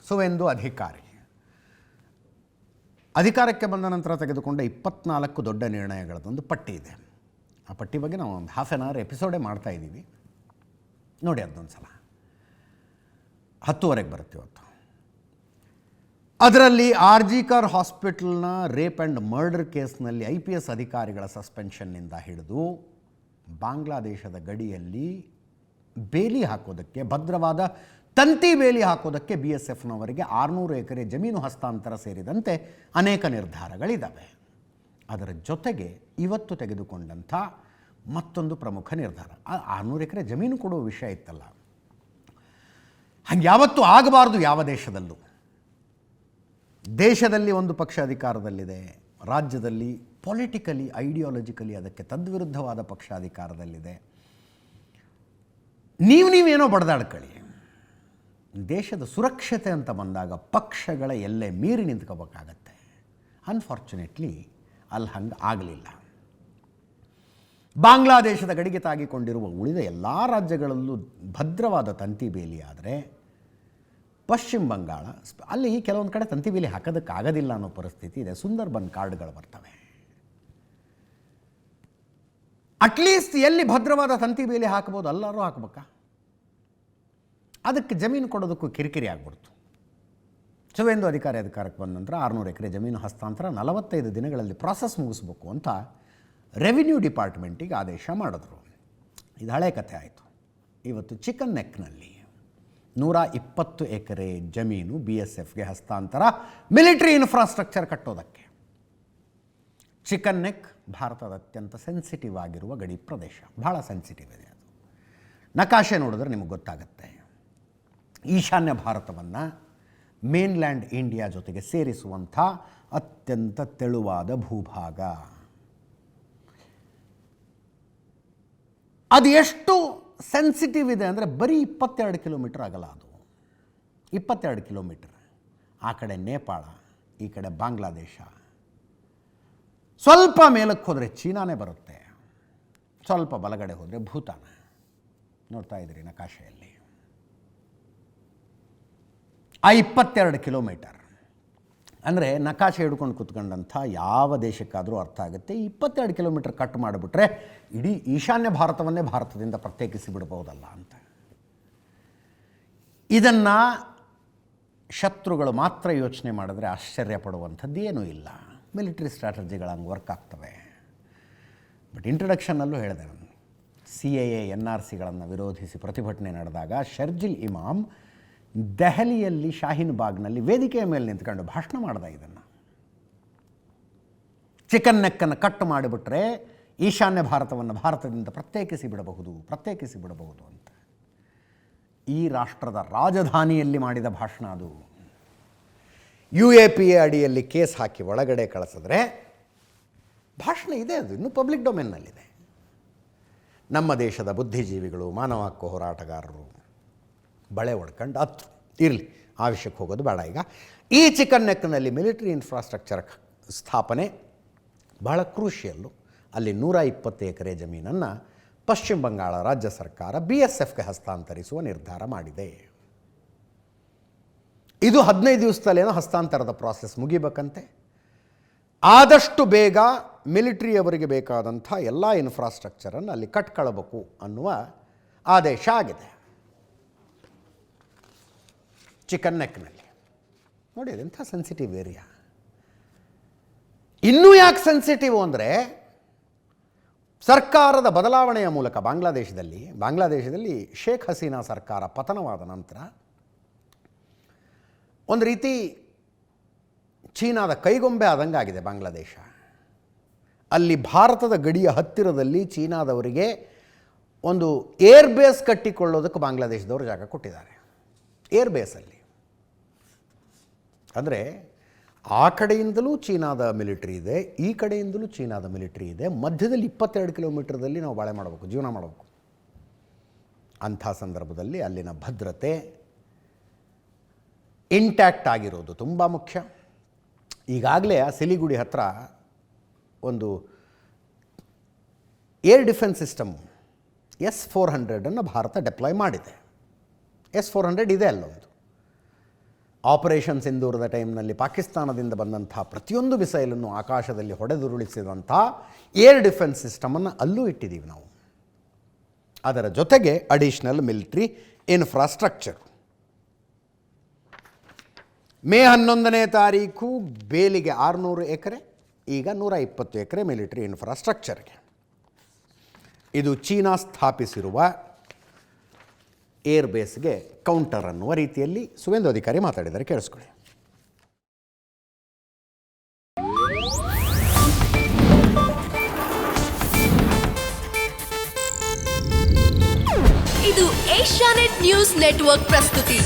ಸುವೇಂದು ಅಧಿಕಾರಿ ಅಧಿಕಾರಕ್ಕೆ ಬಂದ ನಂತರ ತೆಗೆದುಕೊಂಡ 24 ದೊಡ್ಡ ನಿರ್ಣಯಗಳದೊಂದು ಪಟ್ಟಿ ಇದೆ. ಆ ಪಟ್ಟಿ ಬಗ್ಗೆ ನಾವು ಒಂದು ಹಾಫ್ ಆನ್ ಅವರ್ ಎಪಿಸೋಡೇ ಮಾಡ್ತಾ ಇದ್ದೀವಿ, ನೋಡಿ ಅದೊಂದು ಸಲ. 10:30 ಬರುತ್ತೆ ಇವತ್ತು. ಅದರಲ್ಲಿ ಆರ್ಜಿಕರ್ ಹಾಸ್ಪಿಟಲ್ನ ರೇಪ್ ಆ್ಯಂಡ್ ಮರ್ಡರ್ ಕೇಸ್ನಲ್ಲಿ IPS ಅಧಿಕಾರಿಗಳ ಸಸ್ಪೆನ್ಷನ್ನಿಂದ ಹಿಡಿದು ಬಾಂಗ್ಲಾದೇಶದ ಗಡಿಯಲ್ಲಿ ಬೇಲಿ ಹಾಕೋದಕ್ಕೆ, ಭದ್ರವಾದ ತಂತಿ ಬೇಲಿ ಹಾಕೋದಕ್ಕೆ BSFನವರಿಗೆ 600 ಎಕರೆ ಜಮೀನು ಹಸ್ತಾಂತರ ಸೇರಿದಂತೆ ಅನೇಕ ನಿರ್ಧಾರಗಳಿದ್ದಾವೆ. ಅದರ ಜೊತೆಗೆ ಇವತ್ತು ತೆಗೆದುಕೊಂಡಂಥ ಮತ್ತೊಂದು ಪ್ರಮುಖ ನಿರ್ಧಾರ, 600 ಎಕರೆ ಜಮೀನು ಕೊಡುವ ವಿಷಯ ಇತ್ತಲ್ಲ, ಹಂಗೆ ಯಾವತ್ತೂ ಆಗಬಾರ್ದು. ಯಾವ ದೇಶದಲ್ಲೂ, ದೇಶದಲ್ಲಿ ಒಂದು ಪಕ್ಷ ಅಧಿಕಾರದಲ್ಲಿದೆ, ರಾಜ್ಯದಲ್ಲಿ ಪೊಲಿಟಿಕಲಿ ಐಡಿಯಾಲಜಿಕಲಿ ಅದಕ್ಕೆ ತದ್ವಿರುದ್ಧವಾದ ಪಕ್ಷ ಅಧಿಕಾರದಲ್ಲಿದೆ. ನೀವೇನೋ ಬಡ್ದಾಡ್ಕೊಳ್ಳಿ, ದೇಶದ ಸುರಕ್ಷತೆ ಅಂತ ಬಂದಾಗ ಪಕ್ಷಗಳ ಎಲ್ಲೇ ಮೀರಿ ನಿಂತ್ಕೋಬೇಕಾಗತ್ತೆ. ಅನ್ಫಾರ್ಚುನೇಟ್ಲಿ ಅಲ್ಲಿ ಹಂಗೆ ಆಗಲಿಲ್ಲ. ಬಾಂಗ್ಲಾದೇಶದ ಗಡಿಗೆ ತಾಗಿಕೊಂಡಿರುವ ಉಳಿದ ಎಲ್ಲ ರಾಜ್ಯಗಳಲ್ಲೂ ಭದ್ರವಾದ ತಂತಿ ಬೇಲಿ ಆದರೆ, ಪಶ್ಚಿಮ ಬಂಗಾಳ ಅಲ್ಲಿ ಕೆಲವೊಂದು ಕಡೆ ತಂತಿ ಬೇಲಿ ಹಾಕೋದಕ್ಕಾಗೋದಿಲ್ಲ ಅನ್ನೋ ಪರಿಸ್ಥಿತಿ ಇದೆ. ಸುಂದರ್ಬನ್ ಕಾರ್ಡ್ಗಳು ಬರ್ತವೆ. ಅಟ್ಲೀಸ್ಟ್ ಎಲ್ಲಿ ಭದ್ರವಾದ ತಂತಿ ಬೇಲಿ ಹಾಕ್ಬೋದು ಎಲ್ಲರೂ ಹಾಕ್ಬೇಕಾ? ಅದಕ್ಕೆ ಜಮೀನು ಕೊಡೋದಕ್ಕೂ ಕಿರಿಕಿರಿ ಆಗ್ಬಿಡ್ತು. ಸುವೇಂದು ಅಧಿಕಾರಕ್ಕೆ ಬಂದ ನಂತರ 600 ಎಕರೆ ಜಮೀನು ಹಸ್ತಾಂತರ 45 ದಿನಗಳಲ್ಲಿ ಪ್ರಾಸೆಸ್ ಮುಗಿಸ್ಬೇಕು ಅಂತ ರೆವಿನ್ಯೂ ಡಿಪಾರ್ಟ್ಮೆಂಟಿಗೆ ಆದೇಶ ಮಾಡಿದ್ರು. ಇದು ಹಳೆ ಕಥೆ ಆಯಿತು. ಇವತ್ತು ಚಿಕನ್ ನೆಕ್ನಲ್ಲಿ 120 ಎಕರೆ ಜಮೀನು BSFಗೆ ಹಸ್ತಾಂತರ, ಮಿಲಿಟರಿ ಇನ್ಫ್ರಾಸ್ಟ್ರಕ್ಚರ್ ಕಟ್ಟೋದಕ್ಕೆ. ಚಿಕನ್ ನೆಕ್ ಭಾರತದ ಅತ್ಯಂತ ಸೆನ್ಸಿಟಿವ್ ಆಗಿರುವ ಗಡಿ ಪ್ರದೇಶ, ಭಾಳ ಸೆನ್ಸಿಟಿವ್ ಇದೆ. ಅದು ನಕಾಶೆ ನೋಡಿದ್ರೆ ನಿಮಗೆ ಗೊತ್ತಾಗುತ್ತೆ. ಈಶಾನ್ಯ ಭಾರತವನ್ನು ಮೇನ್ಲ್ಯಾಂಡ್ ಇಂಡಿಯಾ ಜೊತೆಗೆ ಸೇರಿಸುವಂಥ ಅತ್ಯಂತ ತೆಳುವಾದ ಭೂಭಾಗ. ಅದು ಎಷ್ಟು ಸೆನ್ಸಿಟಿವ್ ಇದೆ ಅಂದರೆ ಬರೀ 22 ಕಿಲೋಮೀಟರ್ ಅಗಲ. ಅದು 22 ಕಿಲೋಮೀಟರ್. ಆ ಕಡೆ ನೇಪಾಳ, ಈ ಕಡೆ ಬಾಂಗ್ಲಾದೇಶ, ಸ್ವಲ್ಪ ಮೇಲಕ್ಕೆ ಹೋದರೆ ಚೀನಾನೇ ಬರುತ್ತೆ, ಸ್ವಲ್ಪ ಬಲಗಡೆ ಹೋದರೆ ಭೂತಾನ. ನೋಡ್ತಾ ಇದ್ದೀರಿ ನಕಾಶೆಯಲ್ಲಿ. ಆ 22 ಕಿಲೋಮೀಟರ್ ಅಂದರೆ ನಕಾಶೆ ಹಿಡ್ಕೊಂಡು ಕೂತ್ಕೊಂಡಂಥ ಯಾವ ದೇಶಕ್ಕಾದರೂ ಅರ್ಥ ಆಗುತ್ತೆ. 22 ಕಿಲೋಮೀಟರ್ ಕಟ್ ಮಾಡಿಬಿಟ್ರೆ ಇಡೀ ಈಶಾನ್ಯ ಭಾರತವನ್ನೇ ಭಾರತದಿಂದ ಪ್ರತ್ಯೇಕಿಸಿ ಬಿಡ್ಬೋದಲ್ಲ ಅಂತ. ಇದನ್ನು ಶತ್ರುಗಳು ಮಾತ್ರ ಯೋಚನೆ ಮಾಡಿದ್ರೆ ಆಶ್ಚರ್ಯ ಪಡುವಂಥದ್ದು ಏನೂ ಇಲ್ಲ. ಮಿಲಿಟರಿ ಸ್ಟ್ರಾಟಜಿಗಳು ಹಂಗೆ ವರ್ಕ್ ಆಗ್ತವೆ. ಬಟ್ ಇಂಟ್ರಡಕ್ಷನ್ನಲ್ಲೂ ಹೇಳಿದೆ ನಾನು, CAA NRCಗಳನ್ನು ವಿರೋಧಿಸಿ ಪ್ರತಿಭಟನೆ ನಡೆದಾಗ ಶರ್ಜಿಲ್ ಇಮಾಮ್ ದೆಹಲಿಯಲ್ಲಿ ಶಾಹೀನ್ ಬಾಗ್ನಲ್ಲಿ ವೇದಿಕೆಯ ಮೇಲೆ ನಿಂತ್ಕೊಂಡು ಭಾಷಣ ಮಾಡ್ದ. ಇದನ್ನು ಚಿಕನ್ ನೆಕ್ಕನ್ನು ಕಟ್ ಮಾಡಿಬಿಟ್ರೆ ಈಶಾನ್ಯ ಭಾರತವನ್ನು ಭಾರತದಿಂದ ಪ್ರತ್ಯೇಕಿಸಿ ಬಿಡಬಹುದು ಅಂತ. ಈ ರಾಷ್ಟ್ರದ ರಾಜಧಾನಿಯಲ್ಲಿ ಮಾಡಿದ ಭಾಷಣ ಅದು. UAPA ಅಡಿಯಲ್ಲಿ ಕೇಸ್ ಹಾಕಿ ಒಳಗಡೆ ಕಳಿಸಿದ್ರೆ ಭಾಷಣ ಇದೆ, ಅದು ಇನ್ನೂ ಪಬ್ಲಿಕ್ ಡೊಮೇನ್ನಲ್ಲಿದೆ. ನಮ್ಮ ದೇಶದ ಬುದ್ಧಿಜೀವಿಗಳು, ಮಾನವ ಹಕ್ಕು ಹೋರಾಟಗಾರರು ಬಳೆ ಹೊಡ್ಕೊಂಡು ಹತ್ತು ಇರಲಿ, ಆ ವಿಷಯಕ್ಕೆ ಹೋಗೋದು ಬೇಡ. ಈಗ ಈ ಚಿಕನ್ ನೆಕ್ನಲ್ಲಿ ಮಿಲಿಟರಿ ಇನ್ಫ್ರಾಸ್ಟ್ರಕ್ಚರ್ ಸ್ಥಾಪನೆ ಬಹಳ ಕ್ರೂಷಿಯಲ್ಲು. ಅಲ್ಲಿ 120 ಎಕರೆ ಜಮೀನನ್ನು ಪಶ್ಚಿಮ ಬಂಗಾಳ ರಾಜ್ಯ ಸರ್ಕಾರ BSFಗೆ ಹಸ್ತಾಂತರಿಸುವ ನಿರ್ಧಾರ ಮಾಡಿದೆ. ಇದು 15 ದಿವಸದಲ್ಲೇನೋ ಹಸ್ತಾಂತರದ ಪ್ರಾಸೆಸ್ ಮುಗಿಬೇಕಂತೆ. ಆದಷ್ಟು ಬೇಗ ಮಿಲಿಟರಿಯವರಿಗೆ ಬೇಕಾದಂಥ ಎಲ್ಲ ಇನ್ಫ್ರಾಸ್ಟ್ರಕ್ಚರನ್ನು ಅಲ್ಲಿ ಕಟ್ಕೊಳ್ಬೇಕು ಅನ್ನುವ ಆದೇಶ ಆಗಿದೆ. ಚಿಕನ್ ನೆಕ್ನಲ್ಲಿ ನೋಡಿ, ಅದೆಂಥ ಸೆನ್ಸಿಟಿವ್ ಏರಿಯಾ. ಇನ್ನೂ ಯಾಕೆ ಸೆನ್ಸಿಟಿವ್ ಅಂದರೆ, ಸರ್ಕಾರದ ಬದಲಾವಣೆಯ ಮೂಲಕ ಬಾಂಗ್ಲಾದೇಶದಲ್ಲಿ ಶೇಖ್ ಹಸೀನಾ ಸರ್ಕಾರ ಪತನವಾದ ನಂತರ ಒಂದು ರೀತಿ ಚೀನಾದ ಕೈಗೊಂಬೆ ಆದಂಗಾಗಿದೆ ಬಾಂಗ್ಲಾದೇಶ. ಅಲ್ಲಿ ಭಾರತದ ಗಡಿಯ ಹತ್ತಿರದಲ್ಲಿ ಚೀನಾದವರಿಗೆ ಒಂದು ಏರ್ ಬೇಸ್ ಕಟ್ಟಿಕೊಳ್ಳೋದಕ್ಕೆ ಬಾಂಗ್ಲಾದೇಶದವರು ಜಾಗ ಕೊಟ್ಟಿದ್ದಾರೆ. ಏರ್ ಬೇಸಲ್ಲಿ ಅಂದರೆ ಆ ಕಡೆಯಿಂದಲೂ ಚೀನಾದ ಮಿಲಿಟ್ರಿ ಇದೆ, ಈ ಕಡೆಯಿಂದಲೂ ಚೀನಾದ ಮಿಲಿಟ್ರಿ ಇದೆ. ಮಧ್ಯದಲ್ಲಿ 22 ಕಿಲೋಮೀಟರ್ದಲ್ಲಿ ನಾವು ಬಾಳೆ ಮಾಡಬೇಕು, ಜೀವನ ಮಾಡಬೇಕು. ಅಂಥ ಸಂದರ್ಭದಲ್ಲಿ ಅಲ್ಲಿನ ಭದ್ರತೆ ಇಂಟ್ಯಾಕ್ಟ್ ಆಗಿರೋದು ತುಂಬ ಮುಖ್ಯ. ಈಗಾಗಲೇ ಆ ಸಿಲಿಗುಡಿ ಹತ್ರ ಒಂದು air defence system S-400 Bharat deploy ಮಾಡಿದೆ. S-400 ಇದೆ ಅಲ್ಲೊಂದು. ಆಪರೇಷನ್ ಸಿಂಧೂರದ ಟೈಮ್ನಲ್ಲಿ ಪಾಕಿಸ್ತಾನದಿಂದ ಬಂದಂಥ ಪ್ರತಿಯೊಂದು ಮಿಸೈಲನ್ನು ಆಕಾಶದಲ್ಲಿ ಹೊಡೆದುರುಳಿಸಿದಂಥ ಏರ್ ಡಿಫೆನ್ಸ್ ಸಿಸ್ಟಮನ್ನು ಅಲ್ಲೂ ಇಟ್ಟಿದ್ದೀವಿ ನಾವು. ಅದರ ಜೊತೆಗೆ ಅಡಿಷ್ನಲ್ ಮಿಲಿಟ್ರಿ ಇನ್ಫ್ರಾಸ್ಟ್ರಕ್ಚರ್. ಮೇ 11ನೇ ತಾರೀಕು ಬೇಲಿಗೆ 600 ಎಕರೆ, ಈಗ 120 ಎಕರೆ ಮಿಲಿಟರಿ ಇನ್ಫ್ರಾಸ್ಟ್ರಕ್ಚರ್ಗೆ. ಇದು ಚೀನಾ ಸ್ಥಾಪಿಸಿರುವ ಏರ್ ಬೇಸ್ಗೆ ಕೌಂಟರ್ ಅನ್ನುವ ರೀತಿಯಲ್ಲಿ ಸುವೇಂದು ಅಧಿಕಾರಿ ಮಾತಾಡಿದ್ದಾರೆ, ಕೇಳಿಸ್ಕೊಳ್ಳಿ. ಇದು ಏಷ್ಯಾನೆಟ್ ನ್ಯೂಸ್ ನೆಟ್ವರ್ಕ್ ಪ್ರಸ್ತುತಿ.